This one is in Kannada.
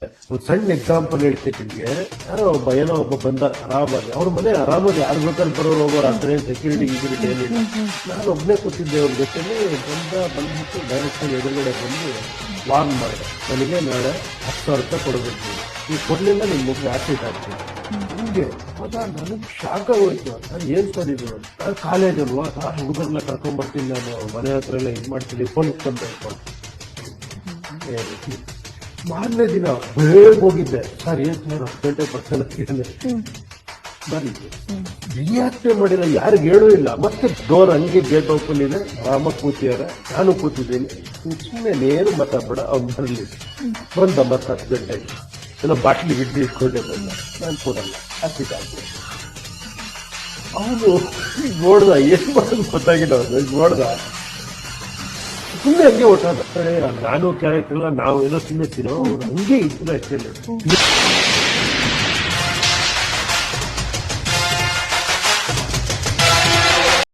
ಒಂದು ಸಣ್ಣ ಎಕ್ಸಾಂಪಲ್ ಹೇಳ್ತೀನಿ ನಿಮ್ಗೆ. ಯಾರೋ ಒಬ್ಬ ಬಂದ ಆರಾಮಾಗಿ, ಅವ್ರ ಮನೆ ಆರಾಮಾಗಿ ಯಾರು ಬೇಕಾದ್ರೆ ಬರೋರು ಹೋಗೋರು, ಅಷ್ಟೇ ಸೆಕ್ಯೂರಿಟಿ ಗಿಕ್ಯೂರಿಟಿ ಏನಿಲ್ಲ. ನಾನು ಒಬ್ಬನೇ ಕೂತಿದ್ದೆ ಅವ್ರ ಜೊತೆಲಿ. ಬಂದ್ಬಿಟ್ಟು ಡೈರೆಕ್ಟ್ ಎದುರುಗಡೆ ಬಂದು ವಾರ್ನ್ ಮಾಡಿದೆ, ನನಗೆ ನಾಳೆ 10,000 ರೂಪಾಯಿ ಕೊಡಬೇಕು, ನೀವು ಕೊಡ್ಲಿಲ್ಲ ನಿಮ್ ಮುಖ್ಯ ಆಕ್ಸಿಟ್ ಆಗ್ತೀನಿ. ಹಿಂಗೆ ನನಗೆ ಶಾಕ್ ಆಗೋಯ್ತು. ನಾನು ಏನ್ ಸರಿದು, ನಾನು ಕಾಲೇಜ್ ಅಲ್ವಾ, ಹುಡುಗರನ್ನ ಕರ್ಕೊಂಡ್ಬರ್ತೀನಿ, ನಾನು ಮನೆ ಹತ್ರ ಎಲ್ಲ ಇದು ಮಾಡ್ತೀನಿ, ಪೊಲೀಸ್ ಅಂತ ಮಾರನೇ ದಿನ ಬೇಗ ಹೋಗಿದ್ದೆ. ಸರ್ ಏನ್ ಸರ್ 10 ಗಂಟೆ ಬರ್ತಾನೆ ಬರೀ ರಿಯಾಕ್ಟೇ ಮಾಡಿಲ್ಲ, ಯಾರಿಗೂ ಹೇಳೂ ಇಲ್ಲ. ಮತ್ತೆ ಡೋರ್ ಹಂಗೆ ಗೇಟ್ ಓಪನ್ ಇದೆ, ಆರಾಮಾಗಿ ಕೂತಿದ್ದಾರೆ, ನಾನು ಕೂತಿದ್ದೀನಿ. ಸುಮ್ಮನೆ ನೇರು ಮಾತಾಡ್ಬೇಡ, ಅವ್ನು ಬರಲಿ. ಬಂದ ಮತ್ತೆ 10 ಗಂಟೆಗೆ ಏನೋ ಬಾಟ್ಲಿ ಗಿಡ್ಲಿ ಇಟ್ಕೊಂಡೆ ಬಂದ. ನಾನು ಕೊಡಲ್ಲ, ಹಾಕಿದ್ದೆ. ಅವನು ನೋಡ್ದ, ಏನ್ ಮಾಡೋದು ಗೊತ್ತಾಗಿಲ್ಲ. ಅವ್ನು ನೋಡ್ದ, ಸುಮ್ಮನೆ ಹಂಗೆ ಹೊಟ್ಟಾದ. ನಾನು ಕ್ಯಾರೆಕ್ಟರ್ ಎಲ್ಲ ನಾವು ಏನೋ ಸುಮ್ಮನೆ ತಿನ್ನೋ, ಹಂಗೆ ಇತ್ತು ಆಕ್ಚುಲಿ.